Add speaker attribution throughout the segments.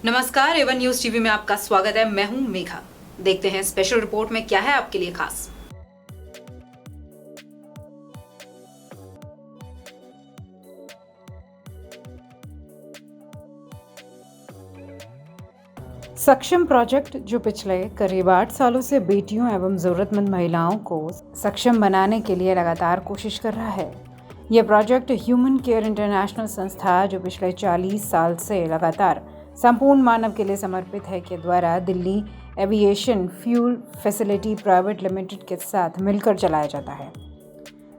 Speaker 1: नमस्कार, Avon news TV में आपका स्वागत है। मैं हूं मेघा। देखते हैं स्पेशल रिपोर्ट में क्या है आपके लिए खास। सक्षम प्रोजेक्ट जो पिछले करीब 8 सालों से बेटियों एवं जरूरतमंद महिलाओं को सक्षम बनाने के लिए लगातार कोशिश कर रहा है। यह प्रोजेक्ट ह्यूमन केयर इंटरनेशनल संस्था जो पिछले 40 साल से लगातार संपूर्ण मानव के लिए समर्पित है के द्वारा Delhi aviation fuel facility private limited के साथ मिलकर चलाया जाता है।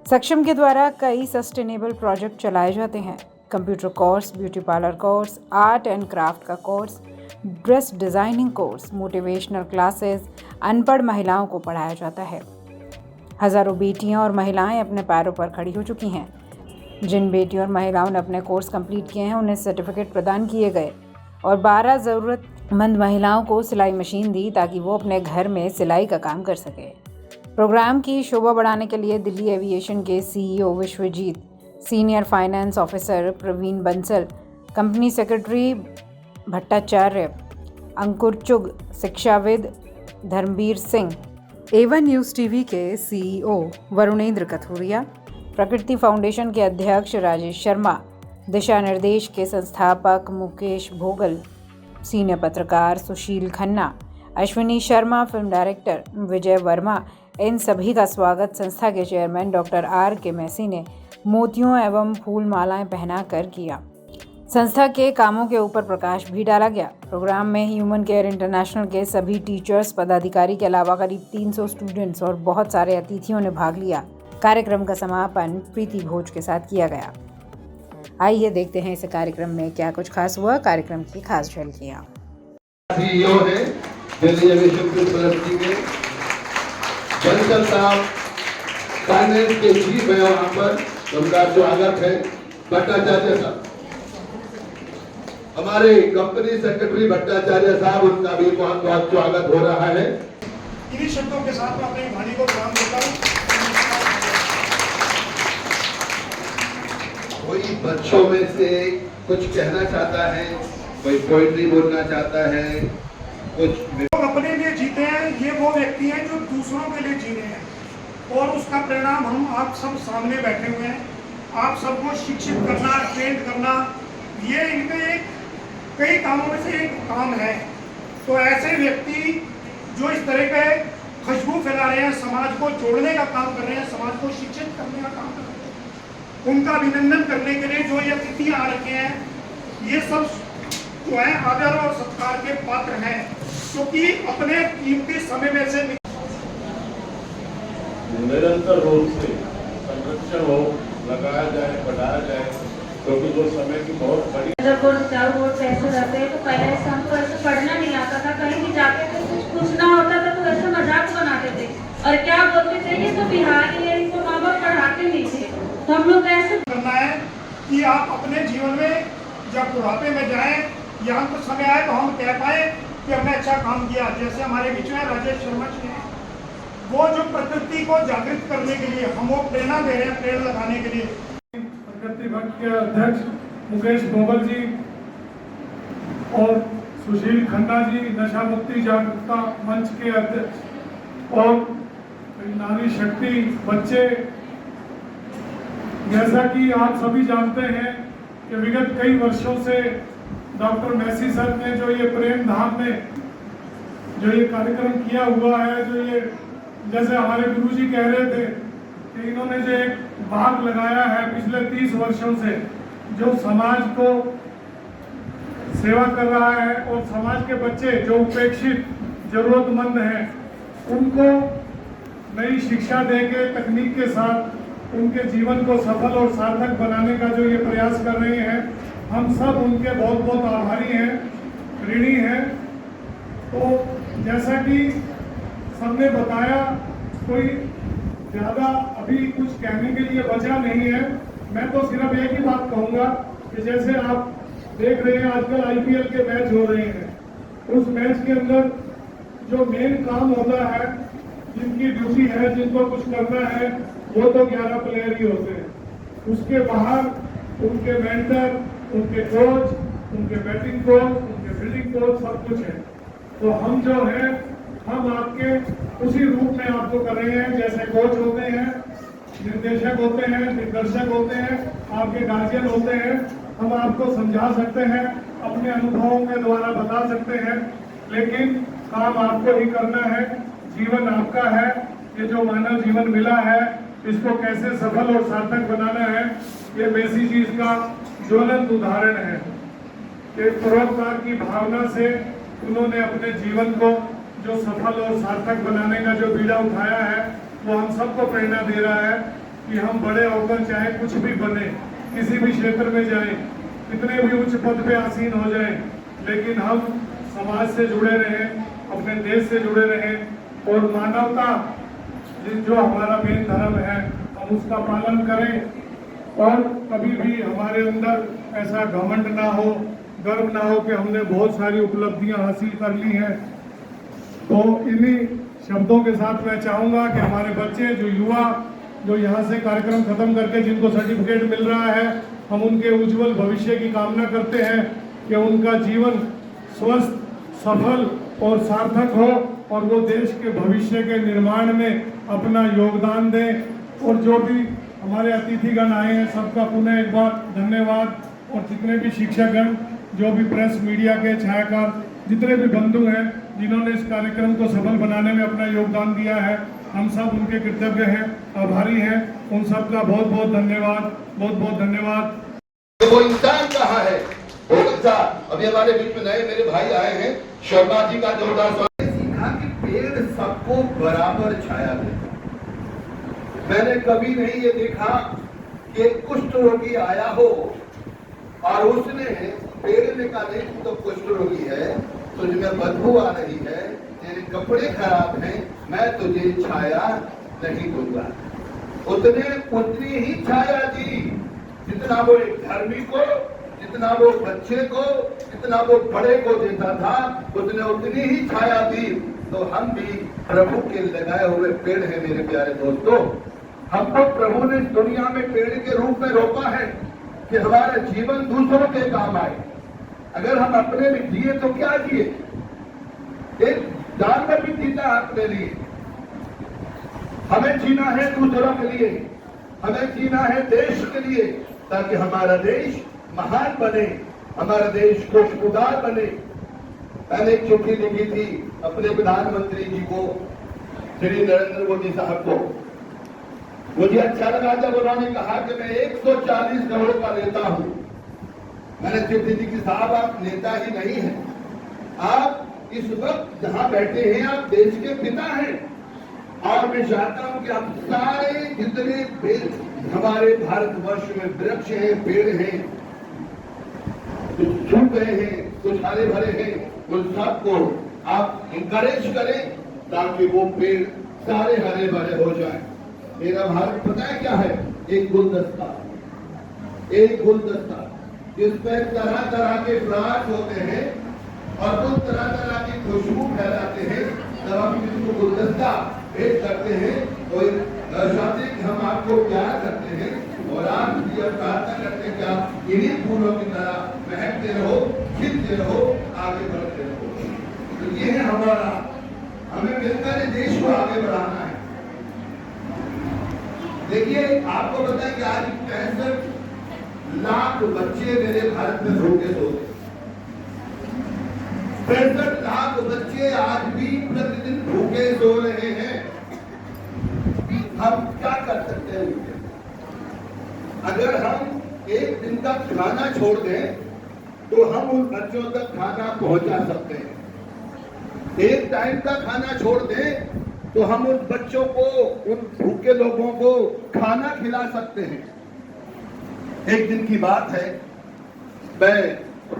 Speaker 1: सक्षम के द्वारा कई सस्टेनेबल प्रोजेक्ट चलाए जाते हैं। Computer course, beauty parlour course, art and craft का course, dress designing course, motivational classes अनपढ़ महिलाओं को पढ़ाया जाता है। हज़ारों बेटियां और महिलाएं अपने पैरों पर खड़ी हो चुकी हैं। जिन बेटियों और महिलाओं ने अपने कोर्स कंप्लीट किए हैं उन्हें सर्टिफिकेट प्रदान किए गए और 12 ज़रूरतमंद महिलाओं को सिलाई मशीन दी ताकि वो अपने घर में सिलाई का काम कर सके। प्रोग्राम की शोभा बढ़ाने के लिए दिल्ली एविएशन के CEO Vishwajeet, senior finance officer Praveen Bansal, company secretary Bhattacharya, Ankur Chugh, शिक्षाविद Dharamvir Singh, Avon news TV के CEO वरुणेंद्र कथुरिया, प्रकृति फाउंडेशन के अध्यक्ष राजेश शर्मा, दिशा निर्देश के संस्थापक मुकेश भोगल, सीनियर पत्रकार सुशील खन्ना, अश्विनी शर्मा, फिल्म डायरेक्टर विजय वर्मा, इन सभी का स्वागत संस्था के चेयरमैन डॉक्टर R.K. मैसी ने मोतियों एवं फूल मालाएं पहनाकर किया। संस्था के कामों के ऊपर प्रकाश भी डाला गया। प्रोग्राम में ह्यूमन केयर इंटरनेशनल के सभी टीचर्स, पदाधिकारी के अलावा करीब 300 स्टूडेंट्स और बहुत सारे अतिथियों ने भाग लिया। कार्यक्रम का समापन प्रीति भोज के साथ किया गया। आइए देखते हैं इस कार्यक्रम में क्या कुछ खास हुआ। कार्यक्रम की खास झलकियां।
Speaker 2: CEO है दिल्ली एविएशन फैसिलिटी के बंसल साहब, फाइनेंस के चीफ है वहाँ पर, उनका स्वागत है। भट्टाचार्य साहब, हमारे कंपनी सेक्रेटरी भट्टाचार्य साहब, उनका भी बहुत बहुत स्वागत हो रहा है।
Speaker 3: इन्हीं शब्दों के साथ मैं अपनी वाणी को प्रणाम करता हूँ।
Speaker 2: कोई बच्चों में से कुछ कहना चाहता है, कोई पोइट्री बोलना चाहता है, कुछ
Speaker 3: लोग अपने लिए जीते हैं, ये वो व्यक्ति हैं जो दूसरों के लिए जी रहे हैं और उसका परिणाम हम आप सब सामने बैठे हुए हैं। आप सबको शिक्षित करना, ट्रेंड करना, ये इनके कई कामों में से एक काम है। तो ऐसे व्यक्ति जो इस तरह के खुशबू फैला रहे हैं, समाज को जोड़ने का काम कर रहे हैं, समाज को शिक्षित करने का काम कर रहे हैं, उनका अभिनंदन करने के लिए जो ये अतिथि आ रखे हैं, ये सब जो है आदर और सत्कार के पात्र हैं, क्योंकि अपने कीमती समय में से
Speaker 4: निरंतर रूप से संरक्षण हो, लगाया जाए, बढ़ाया जाए, क्योंकि जो समय की बहुत बड़ी
Speaker 5: जब पैसे रहते हैं तो पहले से हमको ऐसे पढ़ना नहीं आता था, कहीं भी जाते थे कुछ पूछना होता था तो ऐसे मजाक बनाते थे और क्या बोलते थे ये तो बिहारी है, इनको माँ बाप पढ़ाते नहीं थे। तो हम लोग ऐसे
Speaker 3: करना है कि आप अपने जीवन में जब बुढ़ापे में जाएं या हमको समय आए तो हम कह पाए कि हमने अच्छा काम किया। जैसे हमारे बीच में राजेश शर्मा जी हैं, वो जो प्रकृति को जागृत करने के लिए हम वो प्रेरणा दे रहे हैं, पेड़ लगाने के लिए।
Speaker 6: प्रकृति भक्त के अध्यक्ष मुकेश भोगल जी और सुशील खन्ना जी, नशा मुक्ति जागरूकता मंच के अध्यक्ष, और नारी शक्ति बच्चे। जैसा कि आप सभी जानते हैं कि विगत कई वर्षों से डॉक्टर मैसी सर ने जो ये प्रेम धाम में जो ये कार्यक्रम किया हुआ है, जो ये जैसे हमारे गुरुजी कह रहे थे कि इन्होंने जो एक बाग लगाया है पिछले 30 वर्षों से, जो समाज को सेवा कर रहा है और समाज के बच्चे जो उपेक्षित जरूरतमंद हैं उनको नई शिक्षा देके तकनीक के साथ उनके जीवन को सफल और सार्थक बनाने का जो ये प्रयास कर रहे हैं, हम सब उनके बहुत बहुत आभारी हैं, ऋणी हैं। तो जैसा कि सबने बताया, कोई ज़्यादा अभी कुछ कहने के लिए वजह नहीं है। मैं तो सिर्फ एक ही बात कहूँगा कि जैसे आप देख रहे हैं आजकल IPL के मैच हो रहे हैं, उस मैच के अंदर जो मेन काम होता है, जिनकी ड्यूटी है, जिनको कुछ करना है, वो तो 11 प्लेयर ही होते हैं। उसके बाहर उनके मेंटर, उनके कोच, उनके बैटिंग कोच, उनके फील्डिंग कोच सब कुछ है। तो हम जो है हम आपके उसी रूप में आपको कर रहे हैं, जैसे कोच होते हैं, निर्देशक होते हैं, दिग्दर्शक होते हैं, आपके गार्जियन होते हैं। हम आपको समझा सकते हैं, अपने अनुभवों के द्वारा बता सकते हैं, लेकिन काम आपको ही करना है। जीवन आपका है। ये जो मानव जीवन मिला है, इसको कैसे सफल और सार्थक बनाना है, ये मेसी जी इसका ज्वलंत उदाहरण है। एक परोपकार की भावना से उन्होंने अपने जीवन को जो सफल और सार्थक बनाने का जो बीड़ा उठाया है, वो हम सबको प्रेरणा दे रहा है कि हम बड़े होकर चाहे कुछ भी बने, किसी भी क्षेत्र में जाएं, कितने भी उच्च पद पे आसीन हो जाएं, लेकिन हम समाज से जुड़े रहें, अपने देश से जुड़े रहें और मानवता जो हमारा मेन धर्म है, हम उसका पालन करें और कभी भी हमारे अंदर ऐसा घमंड ना हो, गर्व ना हो कि हमने बहुत सारी उपलब्धियां हासिल कर ली हैं। तो इन्हीं शब्दों के साथ मैं चाहूँगा कि हमारे बच्चे, जो युवा, जो यहाँ से कार्यक्रम खत्म करके जिनको सर्टिफिकेट मिल रहा है, हम उनके उज्जवल भविष्य की कामना करते हैं कि उनका जीवन स्वस्थ, सफल और सार्थक हो और वो देश के भविष्य के निर्माण में अपना योगदान दें। और जो भी हमारे अतिथिगण आए हैं, सबका पुनः एक बार धन्यवाद। और जितने भी शिक्षकगण, जो भी प्रेस मीडिया के छायाकार, जितने भी बंधु हैं जिन्होंने इस कार्यक्रम को सफल बनाने में अपना योगदान दिया है, हम सब उनके कृतज्ञ हैं, आभारी हैं। उन सब का बहुत बहुत धन्यवाद, बहुत बहुत धन्यवाद।
Speaker 2: वो इंसान कहाँ है? अभी हमारे बीच में नए मेरे भाई आए हैं, शर्मा जी का जोरदार स्वागत। सीखा कि पेड़ सबको बराबर छाया देता। मैंने कभी नहीं ये देखा कि कुष्ठ रोगी आया हो और उसने पेड़ ने कहा, नहीं तो कुष्ठ रोगी है, तुझमें बदबू आ रही है, तेरे कपड़े खराब हैं, मैं तुझे छाया नहीं दूंगा। उतनी ही छाया दी जितना वो एक धर्मी को, जितना वो बच्चे को, जितना वो बड़े को देता था, उतनी ही छाया दी। तो हम भी प्रभु के लगाए हुए पेड़ हैं मेरे प्यारे दोस्तों। हमको प्रभु ने दुनिया में पेड़ के रूप में रोका है कि हमारा जीवन दूसरों के काम आए। अगर हम अपने लिए जिए तो क्या जिए? एक जानवर भी जीता है अपने लिए। हमें जीना है दूसरों के लिए, हमें जीना है देश के लिए, ताकि हमारा देश महान बने, हमारा देश खुशबूदार बने। मैंने एक चिट्ठी लिखी थी अपने प्रधानमंत्री जी को, श्री नरेंद्र मोदी साहब को। मुझे अच्छा लगा जब उन्होंने कहा कि मैं 140 करोड़ का नेता हूं। मैंने चिट्ठी दी कि साहब आप नेता ही नहीं हैं, आप इस वक्त जहां बैठे हैं आप देश के पिता हैं। और मैं चाहता हूं कि आप सारे जितने हमारे भारतवर्ष में वृक्ष हैं, पेड़ हैं, कुछ सूख गए हैं, कुछ हरे भरे हैं, उन सबको आप इंकरेज करें ताकि वो पेड़ सारे हरे भरे हो जाएं। मेरा भारत पता है क्या है? एक गुलदस्ता, एक गुलदस्ता जिसमें तरह तरह के फ्लावर्स होते हैं और वो तरह तरह की खुशबू फैलाते हैं। जब हम इसको गुलदस्ता भेंट करते हैं तो दर्शाते कि हम आपको प्यार करते हैं और आप ये प्रार्थना करते हैं कि आप इन्हीं फूलों की तरह महकते रहो, खिलते रहो, आगे बढ़ते रहो। तो ये है हमारा, हमें मिलकर देश को आगे बढ़ाना है। देखिए आपको पता है कि आज 65 लाख बच्चे मेरे भारत में भूखे सो रहे। 65 लाख बच्चे आज भी प्रतिदिन भूखे सो रहे हैं। हम क्या कर सकते हैं? अगर हम एक दिन का खाना छोड़ दें तो हम उन बच्चों तक खाना पहुंचा सकते हैं। एक टाइम का खाना छोड़ दें तो हम उन बच्चों को, उन भूखे लोगों को खाना खिला सकते हैं। एक दिन की बात है, मैं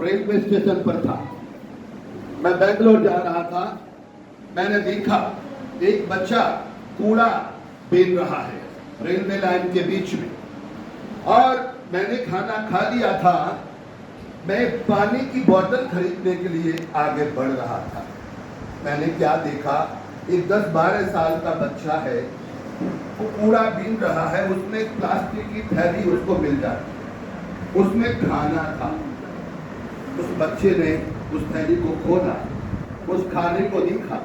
Speaker 2: रेलवे स्टेशन पर था, मैं बेंगलोर जा रहा था। मैंने देखा एक बच्चा कूड़ा बीन रहा है रेलवे लाइन के बीच में, और मैंने खाना खा लिया था। मैं पानी की बोतल खरीदने के लिए आगे बढ़ रहा था। मैंने क्या देखा, एक 10-12 साल का बच्चा है, वो कूड़ा बीन रहा है, उसमें एक प्लास्टिक की थैली उसको मिल जाती, उसमें खाना था। उस बच्चे ने उस थैली को खोला, उस खाने को देखा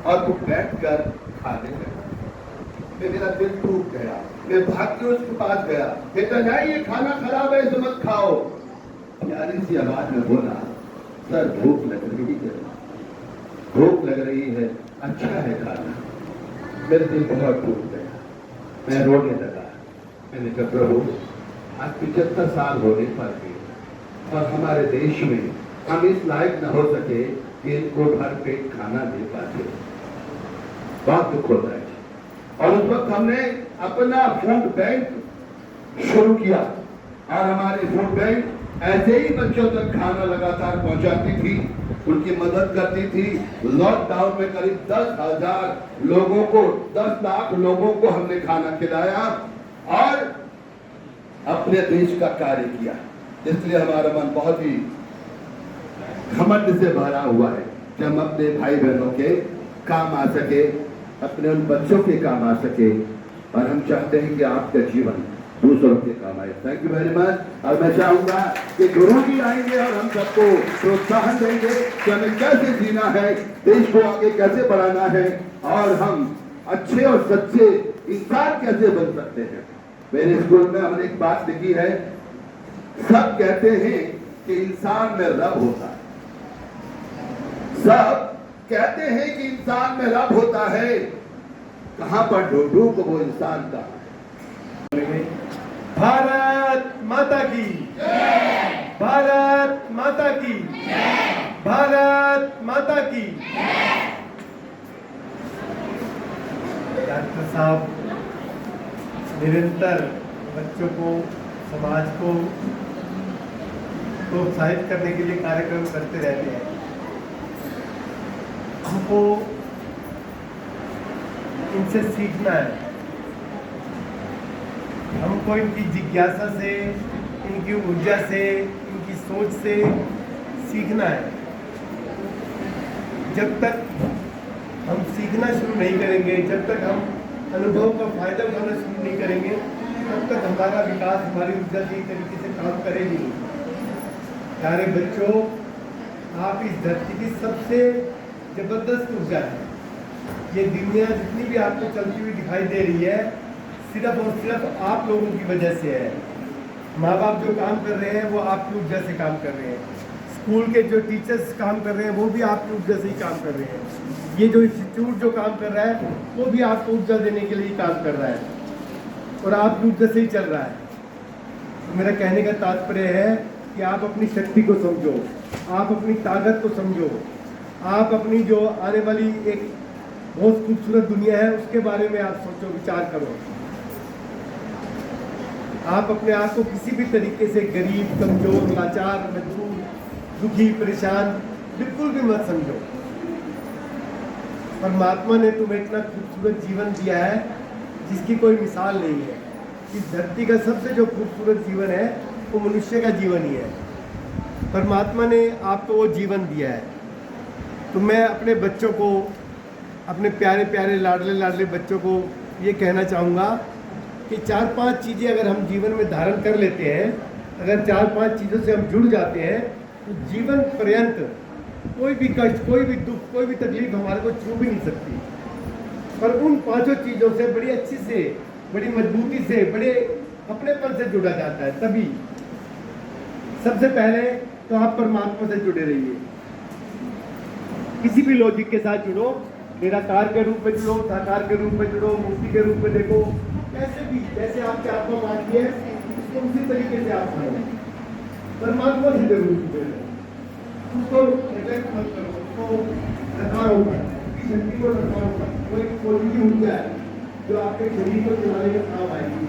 Speaker 2: और वो बैठकर खाने लगा। मेरा दिल टूट गया। मैं भाग के उसके पास गया, कहता नहीं, ये खाना खराब है, इसे मत खाओ। प्यारी सी आवाज में बोला, सर भूख लग रही है, भूख लग रही है, अच्छा है खाना। मेरे दिल बहुत टूट गया, मैं रोने लगा। मैंने कहा प्रभु, आज 75 साल होने पर भी और हमारे देश में हम इस लायक न हो सके कि इनको भर पेट खाना दे पाते। बहुत दुख होता है। और उस वक्त हमने अपना फूड बैंक शुरू किया और हमारी फूड बैंक ऐसे ही बच्चों तक खाना लगातार पहुंचाती थी, उनकी मदद करती थी। लॉकडाउन में करीब 10,000 लोगों को, 10 लाख लोगों को हमने खाना खिलाया और अपने देश का कार्य किया। इसलिए हमारा मन बहुत ही घमंड से भरा हुआ है कि हम अपने भाई बहनों के काम आ सके, अपने उन बच्चों के काम आ सके, और हम चाहते हैं कि आपका जीवन दूसरों के काम आए। Thank you very much. और मैं चाहूंगा कि गुरु जी आएंगे और हम सबको प्रोत्साहन देंगे कि हमें कैसे जीना है, देश को आगे कैसे बढ़ाना है और हम अच्छे और सच्चे इंसान कैसे बन सकते हैं। मेरे स्कूल में हमने एक बात लिखी है, सब कहते हैं कि इंसान में रब होता है, सब कहते हैं कि इंसान में रब होता है, कहां पर ढूंढूं को वो इंसान का।
Speaker 7: भारत माता की जय, भारत माता की जय, भारत माता की जय। डॉक्टर साहब निरंतर बच्चों को, समाज को प्रोत्साहित करने के लिए कार्यक्रम करते रहते हैं। हमको इनसे सीखना है, हमको इनकी जिज्ञासा से, इनकी ऊर्जा से, इनकी सोच से सीखना है। जब तक हम सीखना शुरू नहीं करेंगे, जब तक हम अनुभव का फायदा उठाना शुरू नहीं करेंगे, तब तक हमारा विकास, हमारी ऊर्जा सही तरीके से काम करेगी नहीं। प्यारे बच्चों, आप इस धरती की सबसे जबरदस्त ऊर्जा है। ये दुनिया जितनी भी आपको चलती हुई दिखाई दे रही है, सिर्फ और सिर्फ आप लोगों की वजह से है। माँ बाप जो काम कर रहे हैं वो आपकी ऊर्जा से काम कर रहे हैं, स्कूल के जो टीचर्स काम कर रहे हैं वो भी आपकी ऊर्जा से ही काम कर रहे हैं, ये जो इंस्टीट्यूट जो काम कर रहा है वो भी आपको ऊर्जा देने के लिए ही काम कर रहा है और आपकी ऊर्जा से ही चल रहा है। तो मेरा कहने का तात्पर्य है कि आप अपनी शक्ति को समझो, आप अपनी ताकत को समझो, आप अपनी जो आने वाली एक बहुत खूबसूरत दुनिया है उसके बारे में आप सोचो, विचार करो। आप अपने आप को किसी भी तरीके से गरीब, कमजोर, लाचार, मजबूर, दुखी, परेशान बिल्कुल भी मत समझो। परमात्मा ने तुम्हें इतना खूबसूरत जीवन दिया है जिसकी कोई मिसाल नहीं है। इस धरती का सबसे जो खूबसूरत जीवन है वो मनुष्य का जीवन ही है। परमात्मा ने आपको वो जीवन दिया है। तो मैं अपने बच्चों को, अपने प्यारे प्यारे लाडले लाडले बच्चों को ये कहना चाहूँगा कि 4-5 चीज़ें अगर हम जीवन में धारण कर लेते हैं, अगर 4-5 चीज़ों से हम जुड़ जाते हैं तो जीवन पर्यंत कोई भी कष्ट, कोई भी दुख, कोई भी तकलीफ हमारे को छू भी नहीं सकती। पर उन 5 चीज़ों से बड़ी अच्छी से, बड़ी मजबूती से, बड़े अपनेपन से जुड़ा जाता है। तभी सबसे पहले तो आप परमात्मा से जुड़े रहिए, किसी भी लॉजिक के साथ जुड़ो, निराकार के रूप में जुड़ो, साकार के रूप में जुड़ो, मूर्ति के रूप में देखो, कैसे भी, जैसे आपकी आत्मा मानती है उसको उसी तरीके से आप मानो। परमात्मा से जरूर जुड़े रहो, उसको नेग्लेक्ट मत करो, उसको नकारो मत, उसकी शक्ति को नकारो मत। वो एक पॉजिटिव ऊर्जा है जो आपके शरीर को चलाने का काम आएगी।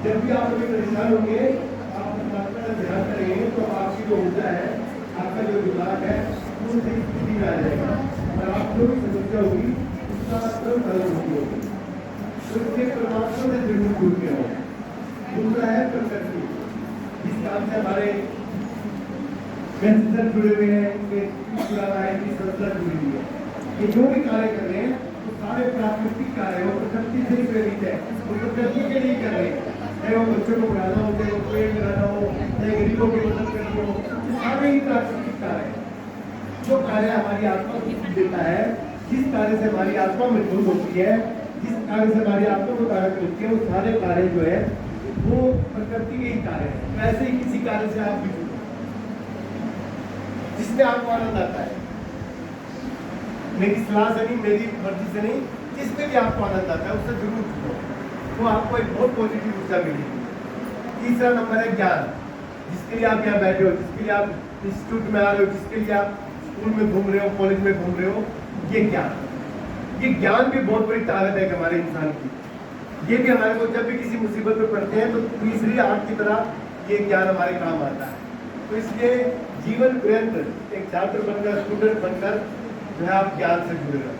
Speaker 7: जब भी आप कभी परेशान होंगे, आप परमात्मा का ध्यान करेंगे तो आपकी जो ऊर्जा है, आपका जो दिमाग है वो सही स्थिति में आ जाएगा और आप जो भी समस्या होगी उसका तुरंत हल होगी। तो इसलिए परमात्मा से जरूर जुड़ते हो। दूसरा है प्रकृति, जिस काम से हमारे मैसेंजर जुड़े हुए हैं, इनके जुड़ा रहा है, इनकी संस्था जुड़ी हुई है। ये जो भी कार्य कर रहे हैं वो सारे प्राकृतिक कार्य हो, प्रकृति से ही प्रेरित है, वो प्रकृति के लिए कर रहे हैं। चाहे वो बच्चों को पढ़ाना हो, चाहे वो पेड़ लगाना हो, चाहे गरीबों की मदद करनी हो, सारे ही प्राकृतिक कार्य है, जो कार्य हमारी आत्मा को सुख देता है, जिस कार्य से हमारी आत्मा मजबूत होती है, जिस कार्य से हमारी आत्मा को ताकत मिलती है, वो सारे कार्य जो है वो प्रकृति के ही कार्य है। वैसे ही किसी कार्य से आप भी जुड़ो जिसमें आपको आनंद आता है, मेरी सलाह से नहीं, मेरी मर्जी से नहीं, जिसमें भी आपको आनंद आता है उससे जरूर जुड़ो, तो आपको एक बहुत पॉजिटिव ऊर्जा मिलेगी। तीसरा नंबर है ज्ञान, जिसके लिए आप यहाँ बैठे हो, जिसके लिए आप इंस्टीट्यूट में आ रहे हो, जिसके लिए आप स्कूल में घूम रहे हो, कॉलेज में घूम रहे हो, ये ज्ञान भी बहुत बड़ी ताकत है हमारे इंसान की। ये भी हमारे को जब भी किसी मुसीबत में पड़ते हैं तो तीसरी आंख की तरह ये ज्ञान हमारे काम आता है। तो इसलिए जीवन पर्यंत एक छात्र बनकर, स्टूडेंट बनकर जो है आप ज्ञान से जुड़े रहो।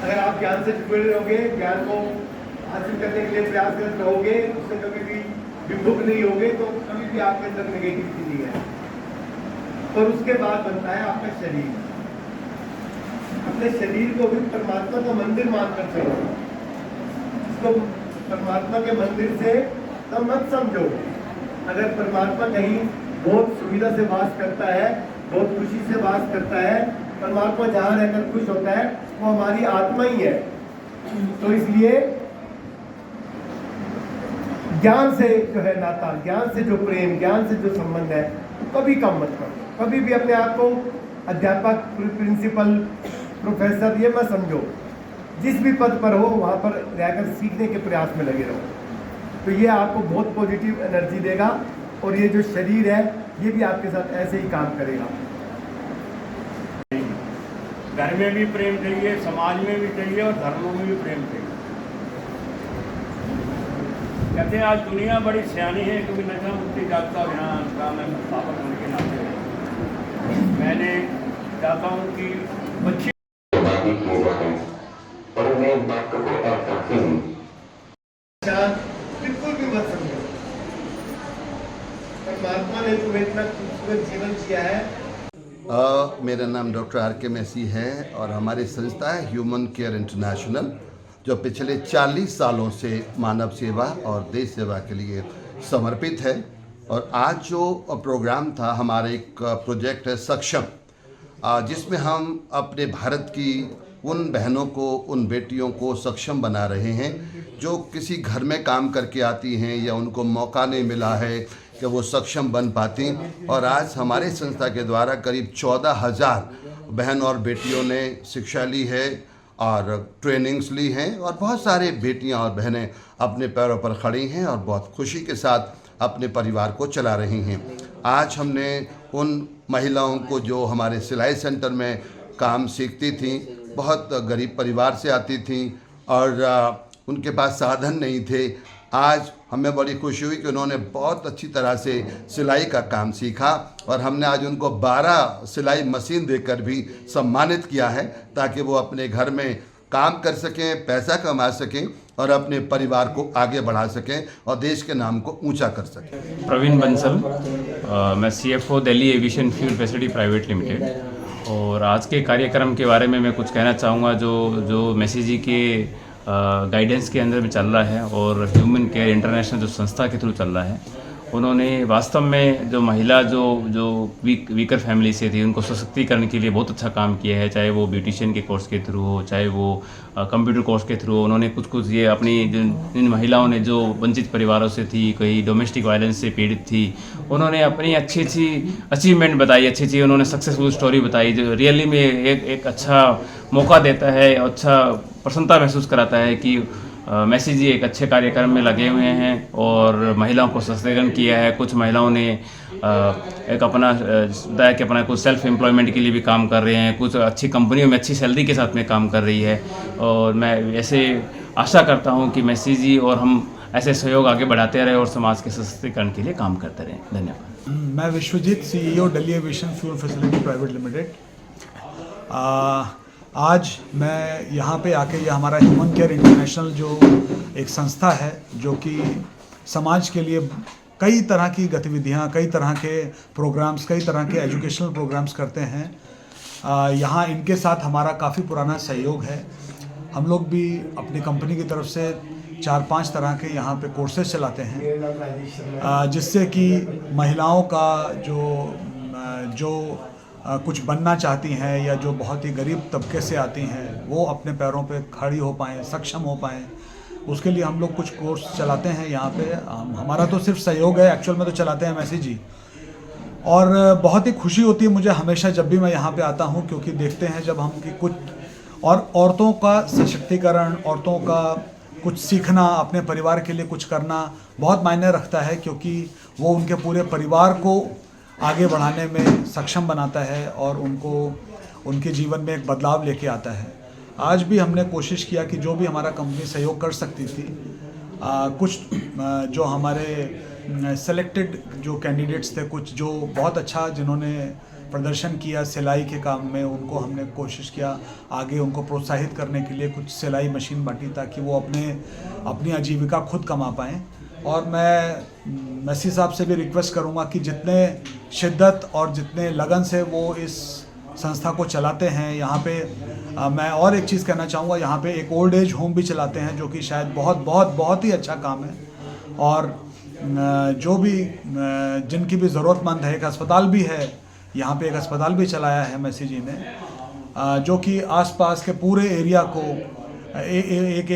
Speaker 7: अगर आप ज्ञान से जुड़े रहोगे, ज्ञान को हासिल करने के लिए प्रयास करते रहोगे, उससे कभी भी विमुख नहीं होगे, तो कभी भी आपके अंदर नेगेटिविटी नहीं है। और उसके बाद बनता है आपका शरीर। अपने शरीर को भी परमात्मा का मंदिर मानकर चलो, इसको परमात्मा के मंदिर से तब मत समझो। अगर परमात्मा कहीं बहुत सुविधा से वास करता है, बहुत खुशी से वास करता है, परमात्मा जहाँ रहकर खुश होता है वो हमारी आत्मा ही है। तो इसलिए ज्ञान से जो है नाता, ज्ञान से जो प्रेम, ज्ञान से जो संबंध है, कभी कम मत करो। कभी भी अपने आप को अध्यापक, प्रिंसिपल, प्रोफेसर ये मत समझो। जिस भी पद पर हो वहाँ पर रहकर सीखने के प्रयास में लगे रहो, तो ये आपको बहुत पॉजिटिव एनर्जी देगा। और ये जो शरीर है ये भी आपके साथ ऐसे ही काम करेगा।
Speaker 8: घर में भी प्रेम चाहिए, समाज में भी चाहिए और धर्मों में भी प्रेम चाहिए। कहते हैं आज दुनिया बड़ी सियानी है क्योंकि नशा मुक्ति जागता अभियान का मैं संस्थापक होने के नाते मैंने चाहता हूँ कि बच्चे
Speaker 7: बिल्कुल भी मत समझो, परमात्मा ने तुम्हें इतना खूबसूरत जीवन दिया है।
Speaker 2: मेरा नाम डॉक्टर आर के मैसी है और हमारी संस्था है ह्यूमन केयर इंटरनेशनल, जो पिछले 40 सालों से मानव सेवा और देश सेवा के लिए समर्पित है। और आज जो प्रोग्राम था, हमारा एक प्रोजेक्ट है सक्षम, जिसमें हम अपने भारत की उन बहनों को, उन बेटियों को सक्षम बना रहे हैं जो किसी घर में काम करके आती हैं या उनको मौका नहीं मिला है कि वो सक्षम बन पाती। और आज हमारे संस्था के द्वारा करीब 14,000 बहन और बेटियों ने शिक्षा ली है और ट्रेनिंग्स ली हैं और बहुत सारे बेटियां और बहनें अपने पैरों पर खड़ी हैं और बहुत खुशी के साथ अपने परिवार को चला रही हैं। आज हमने उन महिलाओं को जो हमारे सिलाई सेंटर में काम सीखती थीं, बहुत गरीब परिवार से आती थीं और उनके पास साधन नहीं थे, आज हमें बड़ी खुशी हुई कि उन्होंने बहुत अच्छी तरह से सिलाई का काम सीखा और हमने आज उनको 12 सिलाई मशीन देकर भी सम्मानित किया है ताकि वो अपने घर में काम कर सकें, पैसा कमा सकें और अपने परिवार को आगे बढ़ा सकें और देश के नाम को ऊंचा कर सकें।
Speaker 9: प्रवीण बंसल, मैं CFO Delhi aviation fuel facility private limited. और आज के कार्यक्रम के बारे में मैं कुछ कहना चाहूँगा जो मैसी जी के गाइडेंस के अंदर में चल रहा है और ह्यूमन केयर इंटरनेशनल जो संस्था के थ्रू चल रहा है। उन्होंने वास्तव में जो महिला जो वीकर फैमिली से थी उनको सशक्तिकरण के लिए बहुत अच्छा काम किया है, चाहे वो ब्यूटिशियन के कोर्स के थ्रू हो, चाहे वो कंप्यूटर कोर्स के थ्रू। उन्होंने कुछ ये अपनी जिन महिलाओं ने जो वंचित परिवारों से थी, कोई डोमेस्टिक वायलेंस से पीड़ित थी, उन्होंने अपनी अच्छी अचीवमेंट बताई, अच्छी उन्होंने सक्सेसफुल स्टोरी बताई जो रियली में एक अच्छा मौका देता है, अच्छा प्रसन्नता महसूस कराता है कि मैसी जी एक अच्छे कार्यक्रम में लगे हुए हैं और महिलाओं को सशक्तिकरण किया है। कुछ महिलाओं ने एक अपना बताया कि अपना कुछ सेल्फ एम्प्लॉयमेंट के लिए भी काम कर रहे हैं, कुछ अच्छी कंपनियों में अच्छी सैलरी के साथ में काम कर रही है। और मैं ऐसे आशा करता हूं कि मैसी जी और हम ऐसे सहयोग आगे बढ़ाते रहें और समाज के सशक्तिकरण के लिए काम करते रहें। धन्यवाद।
Speaker 10: मैं Vishwajeet, CEO Delhi aviation fuel facility private limited. आज मैं यहाँ पे आके ये हमारा ह्यूमन केयर इंटरनेशनल जो एक संस्था है जो कि समाज के लिए कई तरह की गतिविधियाँ, कई तरह के प्रोग्राम्स, कई तरह के एजुकेशनल प्रोग्राम्स करते हैं। यहाँ इनके साथ हमारा काफ़ी पुराना सहयोग है। हम लोग भी अपनी कंपनी की तरफ से 4-5 तरह के यहाँ पे कोर्सेज चलाते हैं जिससे कि महिलाओं का जो जो कुछ बनना चाहती हैं या जो बहुत ही गरीब तबके से आती हैं वो अपने पैरों पे खड़ी हो पाएँ, सक्षम हो पाएँ, उसके लिए हम लोग कुछ कोर्स चलाते हैं यहाँ पे। हमारा तो सिर्फ सहयोग है, एक्चुअल में तो चलाते हैं मैसी जी। और बहुत ही खुशी होती है मुझे हमेशा जब भी मैं यहाँ पे आता हूँ, क्योंकि देखते हैं जब हम कि कुछ और औरतों का सशक्तिकरण, औरतों का कुछ सीखना, अपने परिवार के लिए कुछ करना बहुत मायने रखता है, क्योंकि वो उनके पूरे परिवार को आगे बढ़ाने में सक्षम बनाता है और उनको उनके जीवन में एक बदलाव लेके आता है। आज भी हमने कोशिश किया कि जो भी हमारा कंपनी सहयोग कर सकती थी, कुछ जो हमारे सेलेक्टेड जो कैंडिडेट्स थे, कुछ जो बहुत अच्छा जिन्होंने प्रदर्शन किया सिलाई के काम में, उनको हमने कोशिश किया आगे उनको प्रोत्साहित करने के लिए कुछ सिलाई मशीन बांटी ताकि वो अपनी आजीविका खुद कमा पाएँ। और मैं मैसी साहब से भी रिक्वेस्ट करूँगा कि जितने शिद्दत और जितने लगन से वो इस संस्था को चलाते हैं, यहाँ पे मैं और एक चीज़ कहना चाहूँगा, यहाँ पे एक ओल्ड एज होम भी चलाते हैं जो कि शायद बहुत ही अच्छा काम है। और जो भी जिनकी भी ज़रूरतमंद है, एक अस्पताल भी है, यहाँ पे एक अस्पताल भी चलाया है मैसी जी ने, जो कि आसपास के पूरे एरिया को एक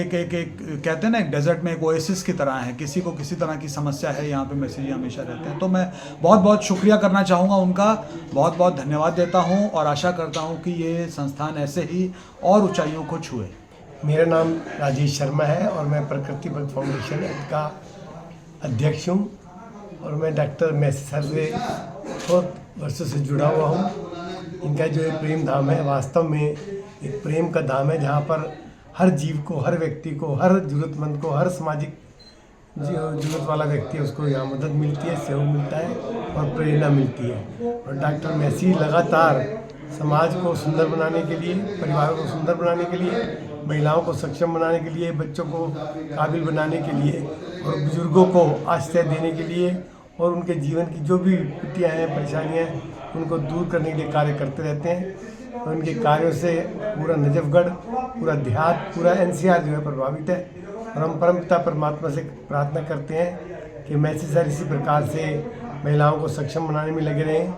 Speaker 10: कहते हैं ना, एक डेजर्ट में एक ओएसिस की तरह है। किसी को किसी तरह की समस्या है, यहाँ पे मैसी जी हमेशा रहते हैं। तो मैं बहुत शुक्रिया करना चाहूँगा उनका, बहुत धन्यवाद देता हूँ और आशा करता हूँ कि ये संस्थान ऐसे ही और ऊंचाइयों को छुए।
Speaker 7: मेरा नाम राजेश शर्मा है और मैं प्रकृति बल फाउंडेशन का अध्यक्ष हूँ और मैं डॉक्टर मैसी सर से बहुत वर्षों से जुड़ा हुआ हूँ। इनका जो ये प्रेम धाम है वास्तव में एक प्रेम का धाम है, जहाँ पर हर जीव को, हर व्यक्ति को, हर ज़रूरतमंद को, हर सामाजिक ज़रूरत वाला व्यक्ति है उसको यहाँ मदद मिलती है, सहयोग मिलता है और प्रेरणा मिलती है। और डॉक्टर मैसी लगातार समाज को सुंदर बनाने के लिए, परिवारों को सुंदर बनाने के लिए, महिलाओं को सक्षम बनाने के लिए, बच्चों को काबिल बनाने के लिए और बुजुर्गों को आश्रय देने के लिए और उनके जीवन की जो भी त्रुटियाँ हैं, परेशानियाँ हैं, उनको दूर करने के लिए कार्य करते रहते हैं। और उनके कार्यों से पूरा नजफगढ़, पूरा देहात, पूरा एनसीआर जो है प्रभावित है। और हम परमपिता परमात्मा से प्रार्थना करते हैं कि मैसी सर इसी प्रकार से महिलाओं को सक्षम बनाने में लगे रहें,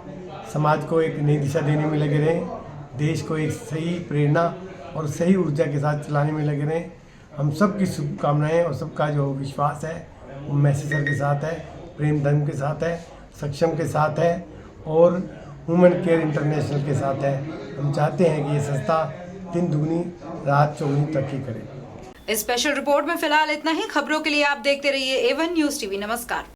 Speaker 7: समाज को एक नई दिशा देने में लगे रहें, देश को एक सही प्रेरणा और सही ऊर्जा के साथ चलाने में लगे रहें। हम सब की शुभकामनाएँ और सबका जो विश्वास है वो मैसी सर के साथ है, प्रेम धर्म के साथ है, सक्षम के साथ है और वुमेन केयर इंटरनेशनल के साथ है। हम चाहते हैं कि ये संस्था दिन दुगनी रात चौगुनी तरक्की करे।
Speaker 11: इस स्पेशल रिपोर्ट में फिलहाल इतना ही। खबरों के लिए आप देखते रहिए A1 न्यूज़ टीवी। नमस्कार।